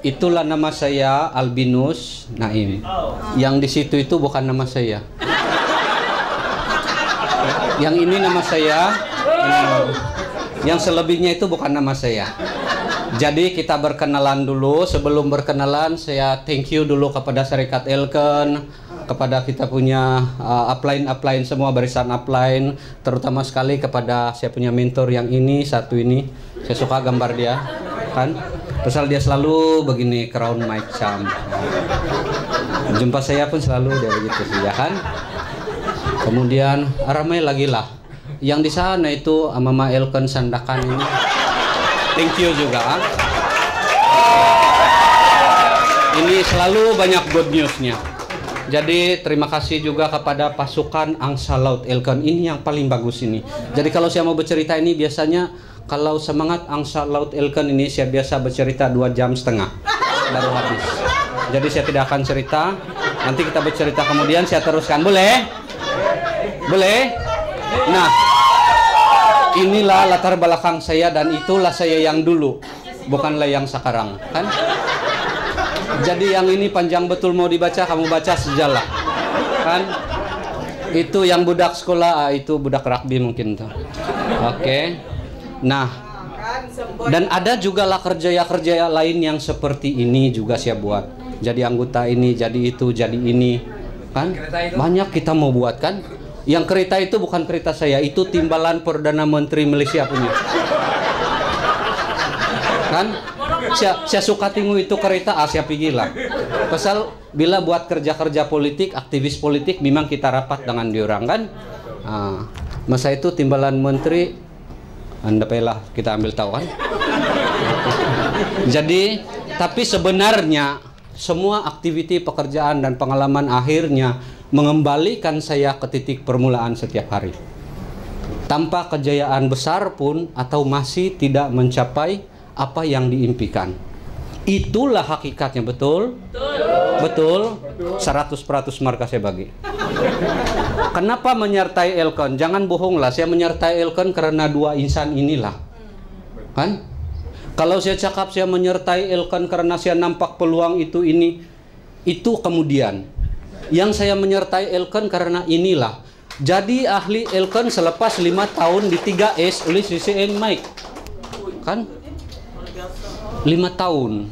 itulah nama saya Albinus Naim. Yang di situ itu bukan nama saya. Yang ini nama saya. Yang selebihnya itu bukan nama saya. Jadi kita berkenalan dulu. Sebelum berkenalan, saya thank you dulu kepada Serikat Elken, kepada kita punya upline semua, barisan upline, terutama sekali kepada saya punya mentor yang ini, satu ini. Saya suka gambar dia, kan? Pasal dia selalu begini, crown mic charm. Jumpa saya pun selalu dia begitu sih, ya kan? Kemudian ramai lagi lah. Yang di sana itu Mama Elken Sandakan ini. Thank you juga. Ini selalu banyak good news-nya. Jadi terima kasih juga kepada pasukan Angsa Laut Elken. Ini yang paling bagus ini. Jadi kalau saya mau bercerita ini biasanya kalau semangat Angsa Laut Elken ini saya biasa bercerita 2,5 jam baru habis. Jadi saya tidak akan cerita. Nanti kita bercerita kemudian saya teruskan. Boleh? Boleh? Nah, inilah latar belakang saya dan itulah saya yang dulu, bukanlah yang sekarang, kan? Jadi yang ini panjang betul mau dibaca, kamu baca sejalah, kan? Itu yang budak sekolah, itu budak rugby mungkin tuh. Oke. Nah, dan ada juga lah kerja lain yang seperti ini juga saya buat. Jadi anggota ini, jadi itu, jadi ini, kan? Banyak kita mau buat, kan? Yang kereta itu bukan kereta saya, itu timbalan Perdana Menteri Malaysia punya. Kan? Saya suka tengok itu kereta, saya pergi lah. Pasal bila buat kerja-kerja politik, aktivis politik, memang kita rapat dengan diorang, kan? Masa itu timbalan menteri, Anda pelah kita ambil tahu, kan? Jadi, tapi sebenarnya semua aktiviti pekerjaan dan pengalaman akhirnya mengembalikan saya ke titik permulaan setiap hari. Tanpa kejayaan besar pun atau masih tidak mencapai apa yang diimpikan. Itulah hakikatnya, betul? Betul? 100% markah saya bagi. Kenapa menyertai Elken? Jangan bohonglah, saya menyertai Elken karena 2 insan inilah. Kan? Kalau saya cakap saya menyertai Elken karena saya nampak peluang itu ini, itu kemudian. Yang saya menyertai Elken karena inilah. Jadi ahli Elken selepas 5 tahun di 3S oleh CCN Mike. Kan? 5 tahun.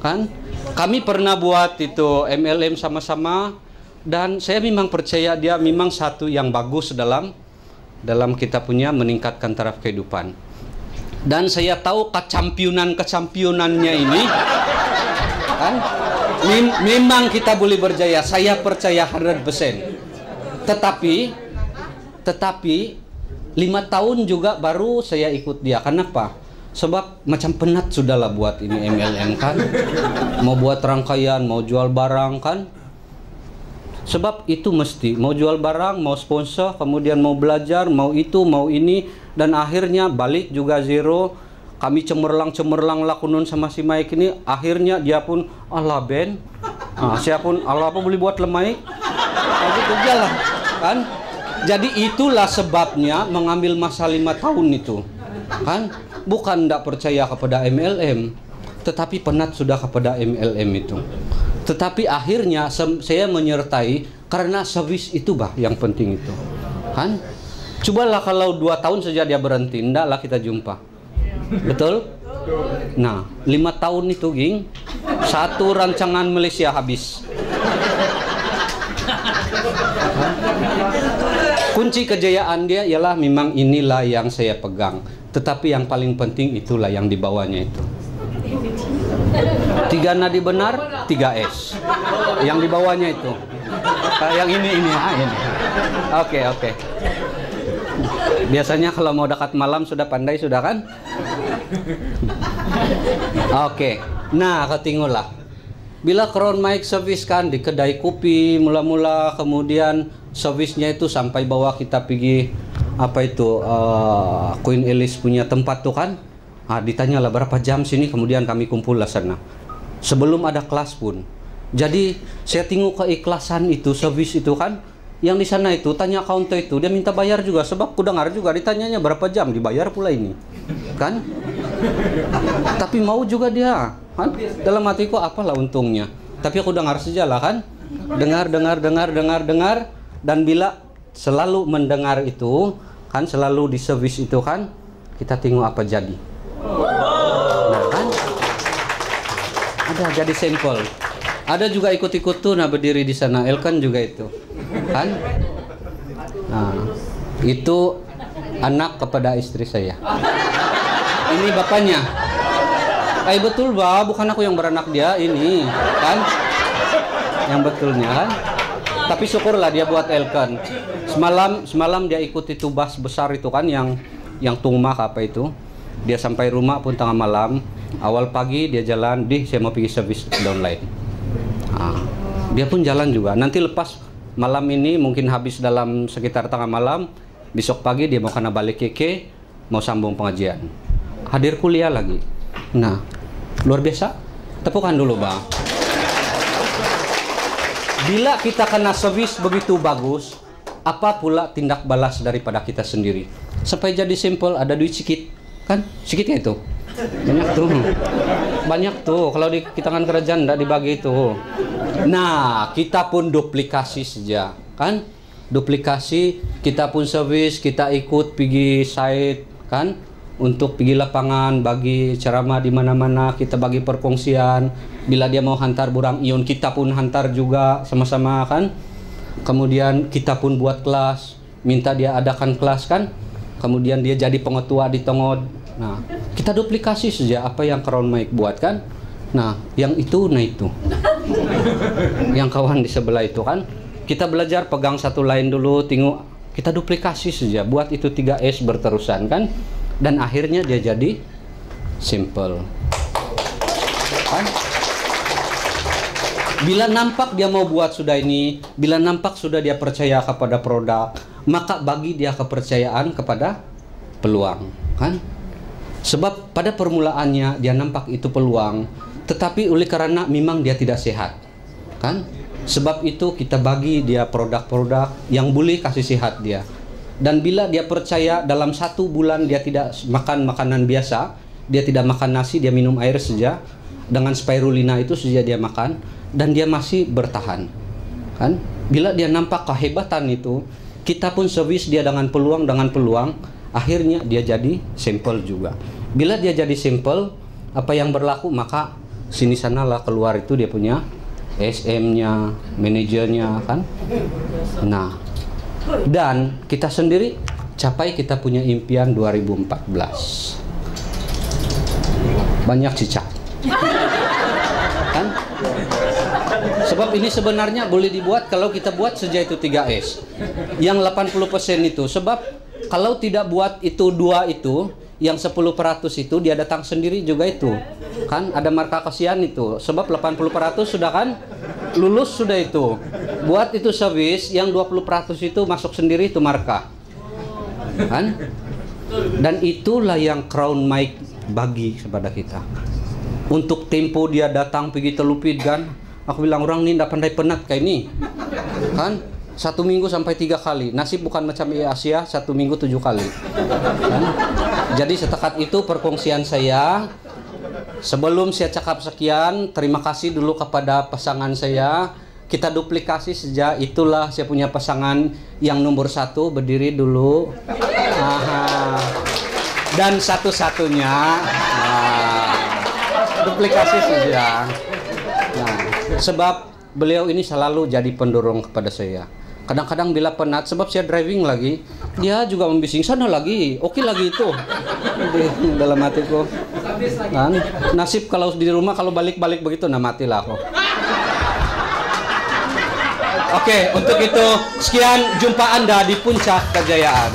Kan? Kami pernah buat itu MLM sama-sama. Dan saya memang percaya dia memang satu yang bagus dalam kita punya meningkatkan taraf kehidupan. Dan saya tahu kecampionannya ini. Kan? Memang kita boleh berjaya, saya percaya 100%. Tetapi 5 tahun juga baru saya ikut dia. Kenapa? Sebab macam penat sudahlah buat ini MLM, kan? Mau buat rangkaian, mau jual barang, kan? Sebab itu mesti mau jual barang, mau sponsor, kemudian mau belajar, mau itu, mau ini, dan akhirnya balik juga zero. Kami cemerlang lakunan sama si Mike ini, akhirnya dia pun Allah Ben, saya pun Allah apa boleh buat lemai, gitu jalan, kan? Jadi itulah sebabnya mengambil masa 5 tahun itu, kan? Bukan tidak percaya kepada MLM, tetapi penat sudah kepada MLM itu. Tetapi akhirnya saya menyertai karena service itu yang penting itu, kan? Cobalah kalau 2 tahun saja dia berhenti, ndaklah kita jumpa. Betul? Nah, 5 tahun itu, Ging, 1 rancangan Malaysia habis. Kunci kejayaan dia ialah memang inilah yang saya pegang. Tetapi yang paling penting itulah yang dibawanya itu. 3 nadi benar, 3S. Yang dibawanya itu. Yang ini. Oke. Biasanya kalau mau dekat malam sudah pandai sudah, kan? Oke. Nah, ketinggulah. Bila Crown Mike service kan di kedai kopi mula-mula, kemudian servisnya itu sampai bawah kita pergi apa itu Queen Elise punya tempat tuh, kan? Ditanyalah berapa jam sini, kemudian kami kumpul lah sana. Sebelum ada kelas pun. Jadi saya tengok keikhlasan itu, servis itu, kan? Yang di sana itu tanya counter itu, dia minta bayar juga sebab ku dengar juga ditanyanya berapa jam, dibayar pula ini, kan? Tapi mau juga dia, kan? Dalam hatiku apalah untungnya. Tapi aku dengar saja lah, kan? Dengar, dan bila selalu mendengar itu, kan selalu di service itu, kan kita tengok apa jadi. Nah, kan? Ada jadi sampel. Ada juga ikut-ikut tuh, nah berdiri di sana. Elkan juga itu, kan? Nah, itu anak kepada istri saya. Ini bapaknya. Betul bah, bukan aku yang beranak dia, ini kan yang betulnya, kan. Tapi syukurlah dia buat Elkan. Semalam dia ikuti itu bus besar itu, kan, yang tungmak apa itu. Dia sampai rumah pun tengah malam. Awal pagi dia jalan, saya mau pergi servis downline. Nah, dia pun jalan juga. Nanti lepas malam ini mungkin habis dalam sekitar tengah malam. Besok pagi dia mau kena balik keke, mau sambung pengajian. Hadir kuliah lagi. Nah, luar biasa. Tepukan dulu, Bang. Bila kita kena servis begitu bagus, apa pula tindak balas daripada kita sendiri? Sampai jadi simpel, ada duit sedikit, kan? Sedikit ya itu. Banyak tuh. Kalau di tangan kerajaan tidak dibagi itu. Nah, kita pun duplikasi saja, kan? Duplikasi, kita pun servis, kita ikut pergi site, kan? Untuk pergi lapangan, bagi ceramah di mana-mana, kita bagi perkongsian. Bila dia mau hantar burang ion, kita pun hantar juga sama-sama, kan? Kemudian kita pun buat kelas, minta dia adakan kelas, kan? Kemudian dia jadi pengetua di Tongod. Nah, kita duplikasi saja apa yang Crown Mike buat, kan? Nah, yang itu, yang kawan di sebelah itu, kan? Kita belajar pegang satu lain dulu, tengok, kita duplikasi saja, buat itu 3S berterusan, kan? Dan akhirnya dia jadi simple. Kan? Bila nampak dia mau buat sudah ini, bila nampak sudah dia percaya kepada produk, maka bagi dia kepercayaan kepada peluang, kan? Sebab pada permulaannya dia nampak itu peluang, tetapi oleh karena memang dia tidak sehat, kan? Sebab itu kita bagi dia produk-produk yang boleh kasih sehat dia. Dan bila dia percaya dalam 1 bulan dia tidak makan makanan biasa, dia tidak makan nasi, dia minum air saja, dengan spirulina itu saja dia makan, dan dia masih bertahan, kan? Bila dia nampak kehebatan itu, kita pun servis dia dengan peluang, akhirnya dia jadi simple juga. Bila dia jadi simple, apa yang berlaku, maka sini sanalah keluar itu dia punya SM-nya, manajernya, kan? Nah, dan kita sendiri capai kita punya impian 2014. Banyak cicak. Kan? Sebab ini sebenarnya boleh dibuat kalau kita buat saja itu 3S. Yang 80% itu. Sebab kalau tidak buat itu 2 itu, yang 10% itu dia datang sendiri juga itu. Kan ada marka kasihan itu. Sebab 80% sudah, kan? Lulus sudah itu. Buat itu servis, yang 20% itu masuk sendiri itu marka. Kan? Dan itulah yang Crown Mike bagi kepada kita. Untuk tempo dia datang pergi telupit, kan? Aku bilang orang ini tidak pandai penat kayak ini. Kan? 1 minggu sampai 3 kali. Nasib bukan macam Asia, 1 minggu 7 kali. Kan? Jadi setekat itu perkongsian saya. Sebelum saya cakap sekian, terima kasih dulu kepada pasangan saya. Kita duplikasi sejak itulah saya punya pasangan yang nomor 1, berdiri dulu. Aha. Dan satu-satunya duplikasi saja. Nah, sebab beliau ini selalu jadi pendorong kepada saya. Kadang-kadang bila penat, sebab saya driving lagi, dia juga membising, sana lagi, oke lagi itu. Di dalam hatiku. Kan? Nasib kalau di rumah, kalau balik-balik begitu, nah matilah aku. Oke, untuk itu sekian jumpa Anda di Puncak Kejayaan.